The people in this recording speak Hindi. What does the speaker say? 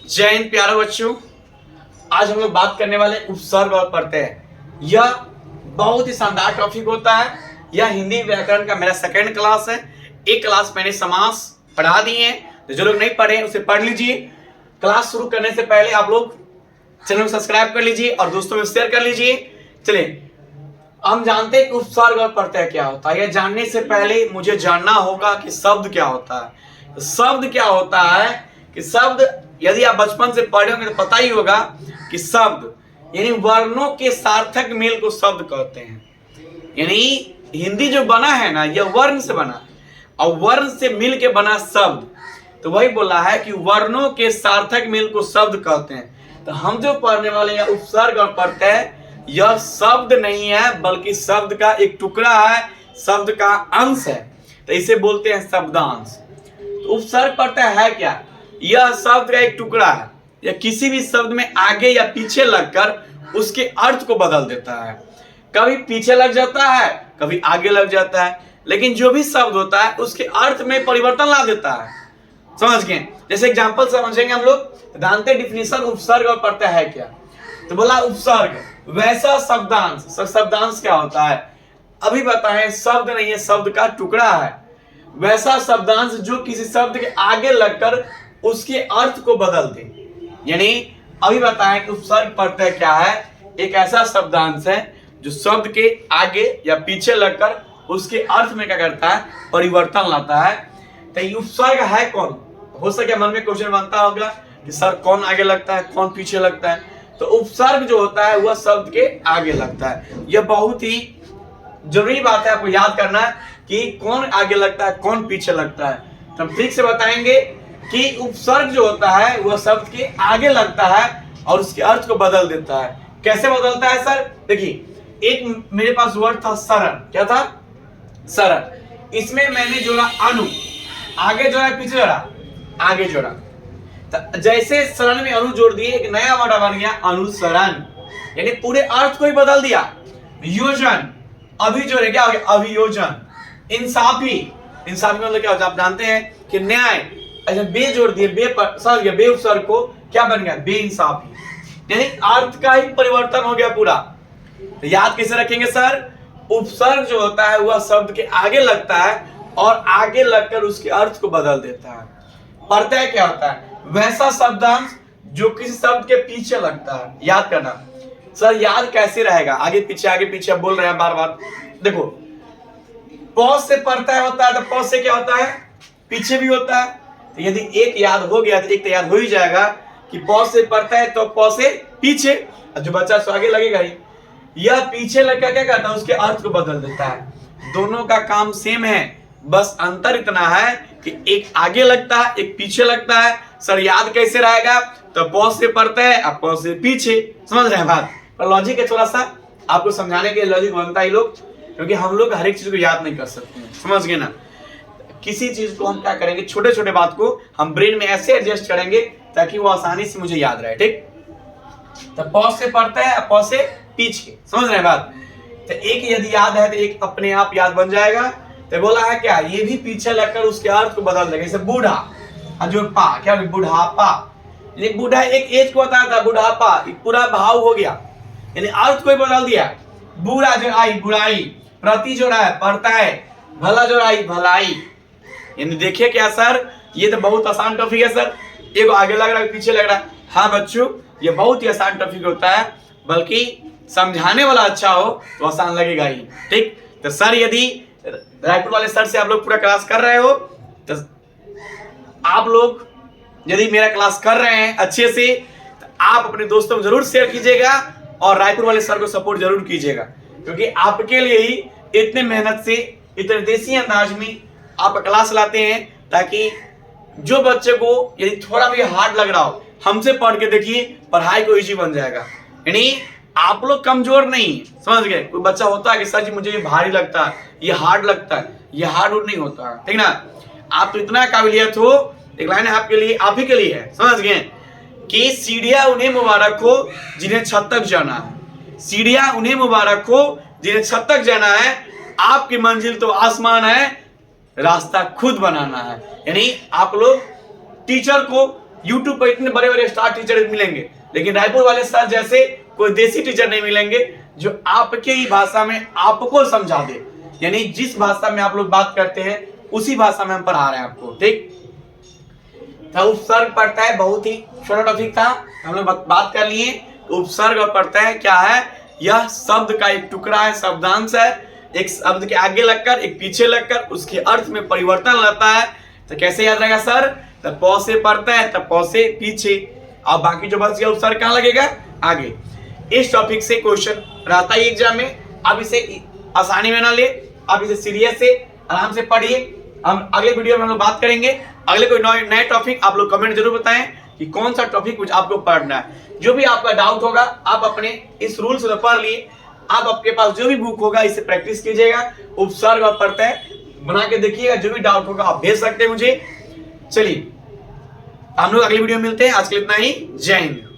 जय हिंद प्यारे बच्चों। आज हम लोग बात करने वाले उपसर्ग और प्रत्यय। यह बहुत ही शानदार टॉपिक होता है। यह हिंदी व्याकरण का मेरा सेकंड क्लास है। एक क्लास मैंने समास पढ़ा दिए हैं, तो जो लोग नहीं पढ़े उसे पढ़ लीजिए। क्लास शुरू करने से पहले आप लोग चैनल को सब्सक्राइब कर लीजिए और दोस्तों में शेयर कर लीजिए। चलिए, हम जानते हैं कि उपसर्ग और प्रत्यय क्या होता है। यह जानने से पहले मुझे जानना होगा कि शब्द क्या होता है। शब्द क्या होता है कि शब्द, यदि आप बचपन से पढ़े होंगे तो पता ही होगा कि शब्द यानी वर्णों के सार्थक मेल को शब्द कहते हैं। यानी हिंदी जो बना है ना, यह वर्ण से बना है और वर्ण से मिल के बना शब्द। तो वही बोला है कि वर्णों के सार्थक मेल को शब्द कहते हैं। तो हम जो पढ़ने वाले हैं उपसर्ग और प्रत्यय, यह शब्द नहीं है बल्कि शब्द का एक टुकड़ा है, शब्द का अंश है। तो इसे बोलते हैं शब्दांश। तो उपसर्ग प्रत्यय है क्या? यह शब्द का एक टुकड़ा है। यह किसी भी शब्द में आगे या पीछे लगकर उसके अर्थ को बदल देता है। कभी पीछे लग जाता है, कभी आगे लग जाता है, लेकिन जो भी शब्द होता है उसके अर्थ में परिवर्तन ला देता है। समझ गए? जैसे एग्जांपल समझेंगे हम लोग। जानते डिफिनेशन उपसर्ग और प्रत्यय है क्या? तो बोला उपसर्ग वैसा शब्दांश। शब्दांश क्या होता है अभी बताएं। शब्द नहीं है, शब्द का टुकड़ा है। वैसा शब्दांश जो किसी शब्द के आगे लगकर उसके अर्थ को बदल दे। यानी अभी बताएं कि उपसर्ग प्रत्यय क्या है। एक ऐसा शब्दांश है जो शब्द के आगे या पीछे लगकर उसके अर्थ में क्या करता है, परिवर्तन लाता है। तो ये उपसर्ग है कौन? हो सके मन में क्वेश्चन बनता होगा कि सर कौन आगे लगता है, कौन पीछे लगता है। तो उपसर्ग जो होता है वह शब्द के आगे लगता है। यह बहुत ही जरूरी बात है आपको याद करना कि कौन आगे लगता है, कौन पीछे लगता है। तो हम ठीक से बताएंगे कि उपसर्ग जो होता है वह शब्द के आगे लगता है और उसके अर्थ को बदल देता है। कैसे बदलता है सर? देखिए, एक मेरे पास वर्ड था शरण। क्या था? शरण। इसमें मैंने जोड़ा अनु, आगे जोड़ा पीछे जोड़ा, आगे जोड़ा। तो जैसे शरण में अनु जोड़ दिए, एक नया वर्ड बन गया अनुसरण। यानी पूरे अर्थ को ही बदल दिया। योजन, अभी जोड़े क्या हो गया? अभियोजन। इंसाफी, इंसाफी मतलब क्या होता है आप जानते हैं कि न्याय। अच्छा, बे जोड़ दिए, बे पर समझ गया, बे उपसर्ग को क्या बन गया? बेइंसाफी। यानी अर्थ का ही परिवर्तन हो गया पूरा। तो याद कैसे रखेंगे सर? उपसर्ग जो होता है वह शब्द के आगे लगता है और आगे लगकर उसके अर्थ को बदल देता है। प्रत्यय क्या होता है? वैसा शब्दांश जो किसी शब्द के पीछे लगता है। याद करना सर। याद कैसे रहेगा? आगे पीछे आप बोल रहे हैं बार बार। देखो, पौ से प्रत्यय होता है तो पौ से क्या होता है? पीछे भी होता है। तो यदि एक याद हो गया तो एक तो याद हो ही जाएगा कि पौ से प्रत्यय तो पौ से पीछे, जो बच्चा सो आगे लगेगा ही। यह पीछे लगकर क्या करता है? उसके अर्थ को बदल देता है। दोनों का काम सेम है, बस अंतर इतना है कि एक आगे लगता है, एक पीछे लगता है। सर याद कैसे रहेगा? तो पौ से प्रत्यय और पौ से पीछे। समझ रहे हैं बात? पर लॉजिक है, थोड़ा सा आपको समझाने के लिए लॉजिक बनता है लोग, क्योंकि हम लोग हर एक चीज को याद नहीं कर सकते हैं। समझ गए ना? किसी चीज को हम क्या करेंगे, छोटे छोटे बात को हम ब्रेन में ऐसे एडजस्ट करेंगे ताकि वो आसानी से मुझे याद रहे। ठीक? तो पौ से प्रत्यय और पौ से पीछे। समझ रहे हैं बात? तो एक यदि याद है तो एक अपने आप याद बन जाएगा। तो बोला है क्या? ये भी पीछे लगकर उसके अर्थ को बदल देगा। जैसे बूढ़ा और जो पा, क्या बुढ़ापा। ये बूढ़ा एक एज को बताया था, बुढ़ापा पूरा भाव हो गया, यानी अर्थ को ही बदल दिया। बुरा जो आई, बुराई। प्रति जो रहा है, प्रत्यय। भला जो आई, भलाई। यानी देखिए क्या सर, ये तो बहुत आसान टॉपिक है सर। एक आगे लग रहा है, पीछे लग रहा है। हाँ बच्चों, ये बहुत ही आसान टॉपिक होता है, बल्कि समझाने वाला अच्छा हो तो आसान लगेगा ही। ठीक? तो सर यदि रायपुर वाले सर से आप लोग पूरा क्लास कर रहे हो तो आप लोग यदि मेरा क्लास कर रहे हैं अच्छे से तो आप अपने दोस्तों को जरूर शेयर कीजिएगा और रायपुर वाले सर को सपोर्ट जरूर कीजिएगा, क्योंकि आपके लिए ही इतने मेहनत से, इतने देसी अंदाज में आप क्लास लाते हैं, ताकि जो बच्चे को यदि थोड़ा भी हार्ड लग रहा हो, हमसे पढ़ के देखिए, पढ़ाई को इजी बन जाएगा। यानी आप लोग कमजोर नहीं, समझ गए? कोई बच्चा होता है कि सर जी मुझे ये भारी लगता है, ये हार्ड लगता है, ये हार्ड नहीं होता है। ठीक ना? आप तो इतना काबिलियत हो, एक लाइन है आपके लिए, आप ही के लिए है। समझ गए कि सीढ़ियां उन्हें मुबारक हो जिन्हें छत तक जाना है। सीढ़ियां उन्हें मुबारक हो जिन्हें छत तक जाना है। आपकी मंजिल तो आसमान है, रास्ता खुद बनाना है। यानी आप लोग टीचर को यूट्यूब पर इतने बड़े बड़े स्टार टीचर मिलेंगे, लेकिन रायपुर वाले सर जैसे कोई देसी टीचर नहीं मिलेंगे जो आपके ही भाषा में आपको समझा दे। यानी जिस भाषा में आप लोग बात करते हैं उसी भाषा में हम पढ़ा रहे हैं आपको। ठीक, तो उपसर्ग पढ़ता है, बहुत ही छोटा टॉपिक था, हम लोग बात कर लिए। उपसर्ग पढ़ता है क्या है, यह शब्द का एक टुकड़ा है, शब्दांश है, एक शब्द के आगे लगकर एक पीछे लगकर उसके अर्थ में परिवर्तन लाता है। तो कैसे याद रहेगा सर, तब प से पढ़ता है, तब प से पीछे, और बाकी जो बच गया उपसर्ग कहाँ लगेगा, आगे। इस टॉपिक से क्वेश्चन रहता है एग्जाम में, आप इसे आसानी में ना ले, आप इसे सीरियस से आराम से पढ़िए। हम अगले वीडियो में हम लोग बात करेंगे अगले कोई नए टॉपिक। आप लोग कमेंट जरूर बताएं कि कौन सा टॉपिक कुछ आपको पढ़ना है। जो भी आपका डाउट होगा आप अपने इस रूल से पढ़ लिए, आप आपके पास जो भी बुक होगा इसे प्रैक्टिस कीजिएगा, उपसर्ग और पढ़ते हैं बना के देखिएगा। जो भी डाउट होगा आप भेज सकते हैं मुझे। चलिए हम लोग अगली वीडियो में मिलते हैं, आज के लिए इतना ही। जय हिंद।